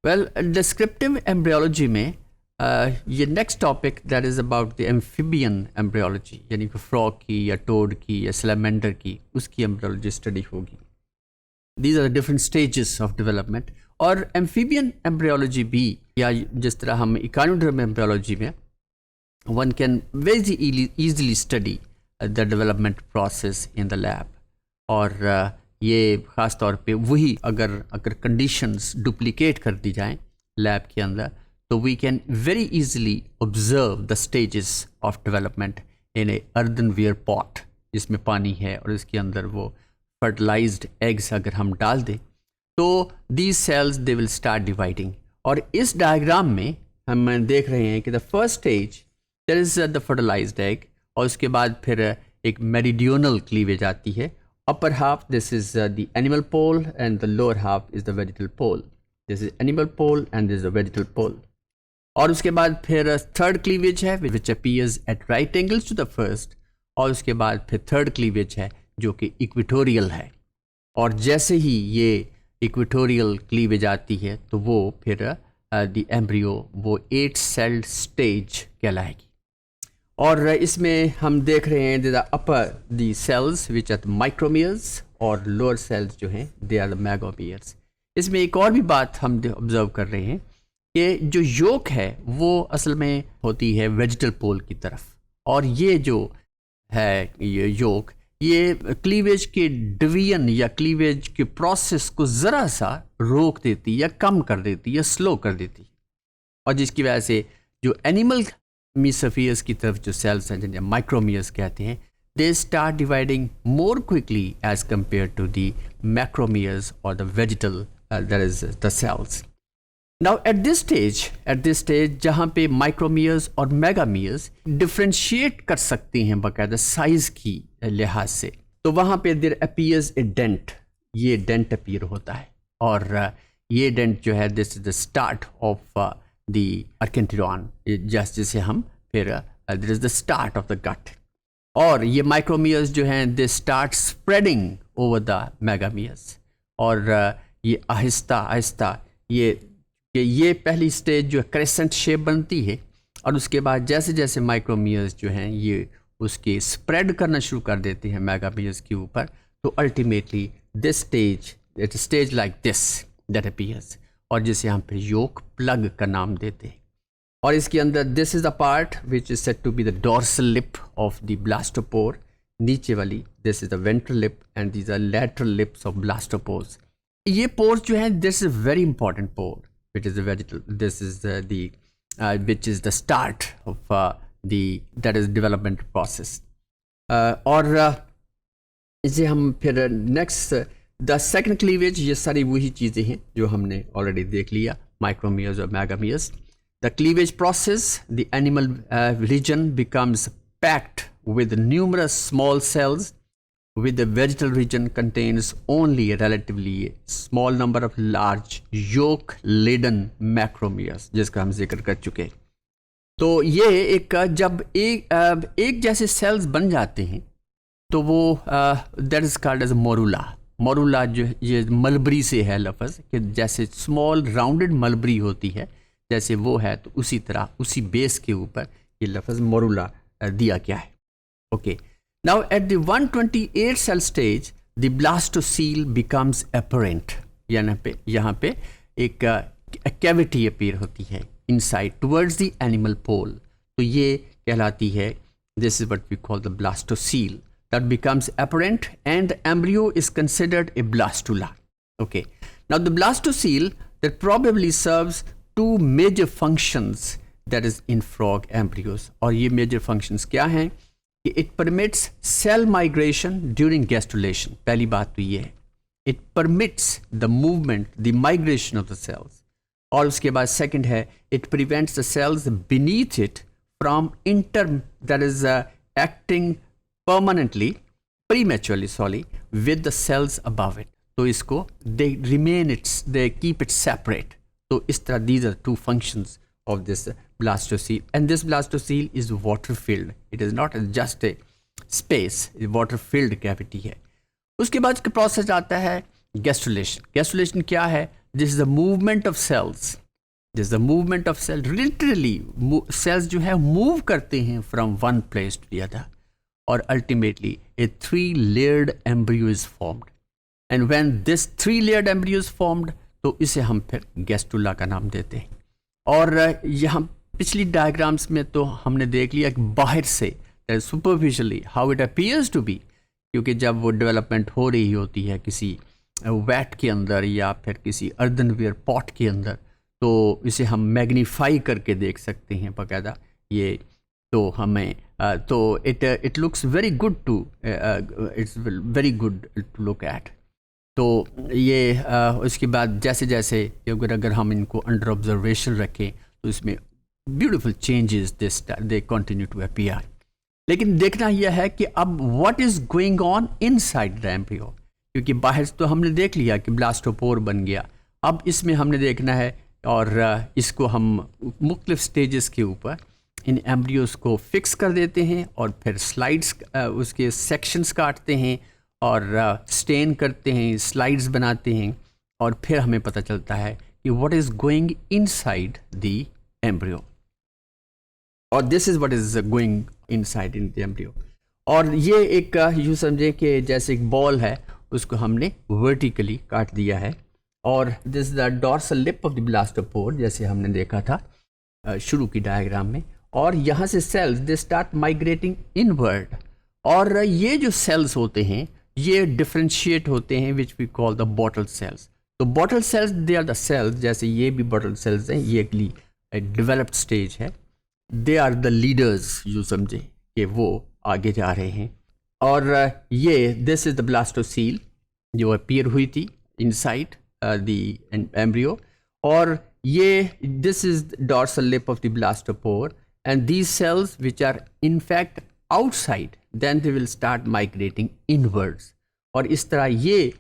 Well descriptive embryology में ये next topic that is about the amphibian embryology, यानी कि फ्रॉग की या टोड की या सैलमेंडर की, उसकी एम्ब्रियोलॉजी स्टडी होगी. These are different stages of development. और एम्फीबियन एम्ब्रियोलॉजी भी, या जिस तरह हम इकोनोडर्म एम्ब्रियोलॉजी में, one can very easily study the development process in the lab. और ये ख़ास तौर पे वही अगर कंडीशंस डुप्लीकेट कर दी जाएं लैब के अंदर, तो we can very easily observe the stages of development in a earthenware pot जिसमें पानी है और इसके अंदर वो फर्टिलाइज्ड एग्स अगर हम डाल दें तो these cells they will start dividing. और इस डायग्राम में हम देख रहे हैं कि the first stage there is the fertilised egg, और उसके बाद फिर एक मेरिडियनल क्लीवेज आती है. Upper half, this is the animal pole, and the lower half is the vegetal pole. This is animal pole and this is the vegetal pole. और उसके बाद फिर थर्ड क्लीवेज है which appears at right angles to the first, और उसके बाद फिर third cleavage है जो कि इक्वेटोरियल है. और जैसे ही ये इक्वेटोरियल क्लीवेज आती है तो वो फिर द एम्ब्रियो वो 8 सेल्ड स्टेज कहलाएगी. और इसमें हम देख रहे हैं the upper the cells which are micromeres, और लोअर सेल्स जो हैं दे आर द मैगोमियर्स. इसमें एक और भी बात हम ऑब्जर्व कर रहे हैं कि जो योक है वो असल में होती है वेजिटल पोल की तरफ, और ये जो है ये योक ये क्लीवेज के डिवीजन या क्लीवेज के प्रोसेस को ज़रा सा रोक देती या कम कर देती या स्लो कर देती, और जिसकी वजह से जो एनिमल मीसोफियर्स की तरफ जो सेल्स हैं जिन्हें माइक्रोमियर्स कहते हैं, they start dividing more quickly as compare to the macromeres और the vegetal that is the cells. Now at this stage जहाँ पे माइक्रोमियर्स और मेगामियर्स डिफ्रेंशिएट कर सकते हैं बाकायदा साइज की लिहाज से, तो वहाँ पे देयर अपीयर्स ए डेंट. ये डेंट अपीयर होता है, और ये डेंट जो है this is the start of the archenteron, जिसे हम फिर there is the start of the gut. और ये माइक्रोमियर्स जो हैं they start spreading over the megameres, और ये आहिस्ता आहिस्ता ये पहली स्टेज जो क्रेसेंट शेप बनती है, और उसके बाद जैसे जैसे माइक्रोमियर्स जो हैं ये उसके स्प्रेड करना शुरू कर देते हैं मेगामियर्स के ऊपर, तो ultimately this stage it stage like this that appears, और जिसे हम फिर योक प्लग का नाम देते हैं. और इसके अंदर this is the part which is set to be the dorsal lip of the blastopore. नीचे वाली this is the ventral lip, and these are lateral lips of blastopores. ये पोर्स जो हैं this is very important pore which is the vegetal, this is the which is the start of the that is development process. और इसे हम फिर next the second cleavage, ये सारी वही चीज़ें हैं जो हमने ऑलरेडी देख लिया, माइक्रोमियर्स और macromeres. The cleavage process, the animal region becomes packed with numerous small cells, with the vegetal region contains only a relatively small number of large yolk laden macromeres, जिसका हम जिक्र कर चुके. तो ये एक जब एक जैसे सेल्स बन जाते हैं तो वो that is called as morula. Morula जो ये मलबरी से है लफ्ज़, कि जैसे स्मॉल राउंडेड मलबरी होती है जैसे वो है, तो उसी तरह उसी बेस के ऊपर ये लफ्ज़ मोरूला दिया गया है. Okay, now at the 128 cell stage the blastocoel becomes apparent. यहाँ पे एक कैविटी अपीयर होती है inside towards the animal pole, तो ये कहलाती है, this is what we call the blastocoel. That becomes apparent and the embryo is considered a blastula. Okay. Now the blastocele that probably serves two major functions that is in frog embryos. और ये major functions क्या हैं कि it permits cell migration during gastrulation. पहली बात तो ये है. It permits the movement, the migration of the cells. और उसके बाद second है it prevents the cells beneath it from that is acting permanently, prematurely, with the cells above it. तो इसको they keep it separate. तो इस तरह these are two functions of this blastocele, and this blastocele is water filled. It is not just a space, water filled cavity है. उसके बाद का process आता है गैस्ट्रुलेशन. गैस्ट्रुलेशन क्या है? This is the movement of cells, this is the movement of cell, literally cells जो है मूव करते हैं from one place to the other, और ultimately a 3-layered embryo is formed. And when this 3-layered embryo is formed, तो इसे हम फिर gastrula का नाम देते हैं. और यहाँ पिछली डायग्राम्स में तो हमने देख लिया कि बाहर से superficially how it appears to be, क्योंकि जब वो डेवलपमेंट हो रही होती है किसी वैट के अंदर या फिर किसी अर्दनवेयर पॉट के अंदर, तो इसे हम मैग्नीफाई करके देख सकते हैं बाकायदा. ये तो हमें तो it looks very good to, it's very good to look at. तो ये उसके बाद जैसे जैसे अगर हम इनको अंडर ऑब्जर्वेशन रखें तो इसमें beautiful changes they continue to appear. लेकिन देखना यह है कि अब what is going on inside the embryo, क्योंकि बाहर तो हमने देख लिया कि ब्लास्टोपोर बन गया. अब इसमें हमने देखना है, और इसको हम मुख्तलिफ स्टेजेस के ऊपर इन एम्ब्रियोज को फिक्स कर देते हैं, और फिर स्लाइड्स उसके सेक्शंस काटते हैं और स्टेन करते हैं, स्लाइड्स बनाते हैं, और फिर हमें पता चलता है कि what is going inside the embryo, और this is what is going inside in the embryo. और ये एक यूँ समझे कि जैसे एक बॉल है, उसको हमने वर्टिकली काट दिया है, और this is the dorsal lip of the blastopore, जैसे हमने देखा था शुरू की डायग्राम में. और यहाँ से cells they start migrating inward, और ये जो सेल्स होते हैं ये डिफ्रेंशिएट होते हैं which we call the bottle cells. तो bottle cells they are the cells, जैसे ये भी बॉटल सेल्स हैं, ये एक डेवलप्ड स्टेज है. They are the leaders, you समझे कि वो आगे जा रहे हैं. और ये दिस इज द ब्लास्टोसील जो अपीयर हुई थी इनसाइड द एम्ब्रियो, और ये this is dorsal lip of the blastopore, and these cells which are in fact outside then they will start migrating inwards. और इस तरह ये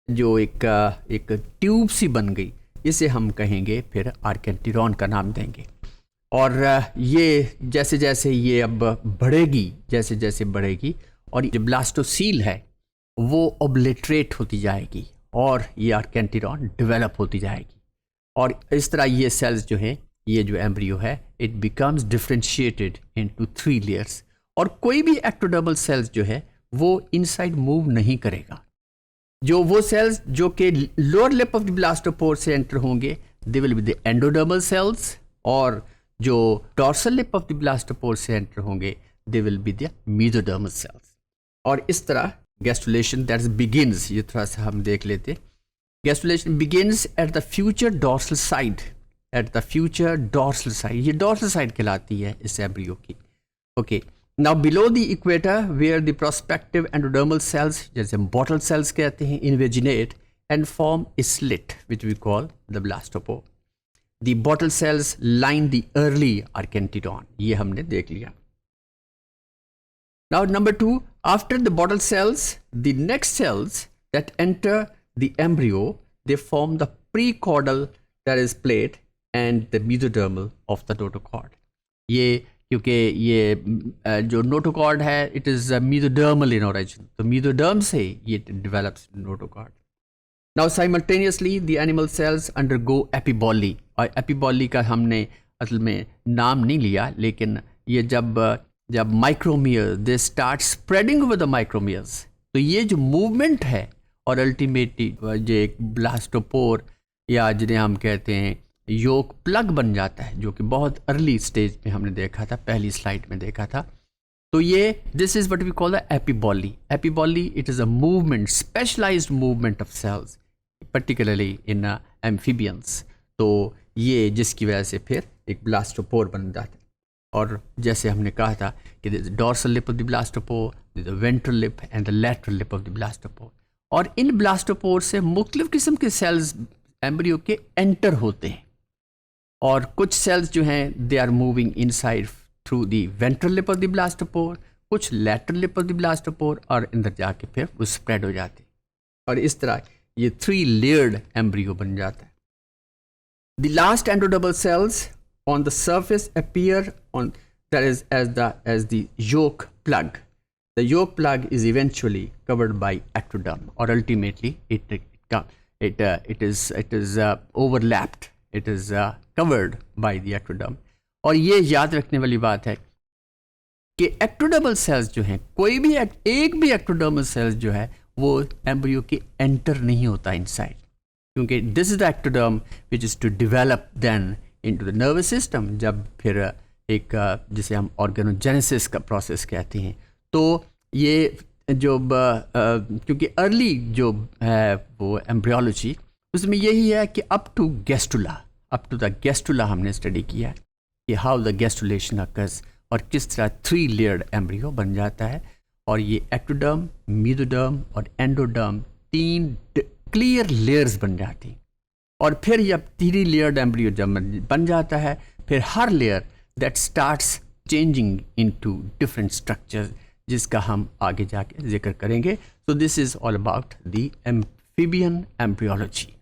जो एक ट्यूब सी बन गई, इसे हम कहेंगे फिर आर्केंटिरॉन का नाम देंगे. और ये जैसे जैसे ये अब बढ़ेगी, जैसे जैसे बढ़ेगी, और जो ब्लास्टोसील है वो ओब्लिटरेट होती जाएगी, और ये आर्केंटिरॉन डेवलप होती जाएगी. और इस तरह ये सेल्स जो हैं, ये जो एम्ब्रियो है, it becomes differentiated into 3 layers. और कोई भी एक्टोडर्मल सेल्स जो है वो इनसाइड मूव नहीं करेगा. जो वो सेल्स जो कि lower lip of the blastopore से एंटर होंगे, they will be the endodermal cells, और जो dorsal lip of the blastopore से एंटर होंगे, they will be the mesodermal cells. और इस तरह गैस्ट्रुलेशन दैट बिगिंस, ये थोड़ा सा हम देख लेते. Gastrulation begins at the future dorsal side, at the future dorsal side, ये डॉर्सल साइड कहलाती है इस एम्ब्रियो की. Okay, now below the equator where the prospective endodermal cells, जैसे हम बॉटल सेल्स कहते हैं, invaginate and form a slit which we call the blastopore. The bottle cells line the early archenteron, ये हमने देख लिया. Now number 2, after the bottle cells the next sales that enter the embryo, they form the prechordal that is plate and the mesodermal of the notochord. ये क्योंकि ये जो notochord है, it is mesodermal in origin, तो mesoderm से ये develops notochord. Now simultaneously the animal cells undergo epiboly, और epiboly का हमने असल में नाम नहीं लिया, लेकिन ये जब micromeres they start spreading over the micromeres, तो ये जो movement है, और अल्टीमेटली जो एक ब्लास्टोपोर या जिन्हें हम कहते हैं योक प्लग बन जाता है, जो कि बहुत अर्ली स्टेज में हमने देखा था, पहली स्लाइड में देखा था. तो ये this is what we call the epiboly. Epiboly it is a movement, specialized movement of cells, particularly in amphibians. तो ये जिसकी वजह से फिर एक ब्लास्टोपोर बन जाता है. और जैसे हमने कहा था कि dorsal lip of the blastopore, the ventral lip and the lateral lip of the blastopore. और इन ब्लास्टोपोर से मुख्तलिफ किस्म के सेल्स एम्ब्रियो के एंटर होते हैं, और कुछ सेल्स जो हैं they are moving inside through the ventral lip of the blastopore, कुछ lateral lip of the blastopore, और अंदर जाके फिर वो स्प्रेड हो जाते हैं. और इस तरह ये 3-layered एम्ब्रियो बन जाता है. The last endodermal cells on the surface appear on that is as the yolk plug. The yolk plug is eventually covered by ectoderm, और ultimately it is overlapped, it is covered by the ectoderm. और ये याद रखने वाली बात है कि ectodermal sales जो हैं, कोई भी एक भी एक्टोडर्मल सेल्स जो है वो एम्ब्रियो के एंटर नहीं होता इनसाइड, क्योंकि this is the ectoderm which is to develop then into the nervous system. जब फिर एक जिसे हम ऑर्गेनोजेनेसिस का प्रोसेस कहते हैं, तो ये जो क्योंकि अर्ली जो है वो एम्ब्रियोलॉजी, उसमें यही है कि अप टू द गेस्टुला हमने स्टडी किया कि हाउ द गेस्टुलेशन अकर्स और किस तरह 3 लेयर्ड एम्ब्रियो बन जाता है. और ये एक्टोडर्म, मेसोडर्म और एंडोडर्म 3 क्लियर लेयर्स बन जाती. और फिर जब 3 लेयर्ड एम्ब्रियो जब बन जाता है, फिर हर layer that starts changing into different structures, जिसका हम आगे जाके जिक्र करेंगे. So this is all about the amphibian embryology.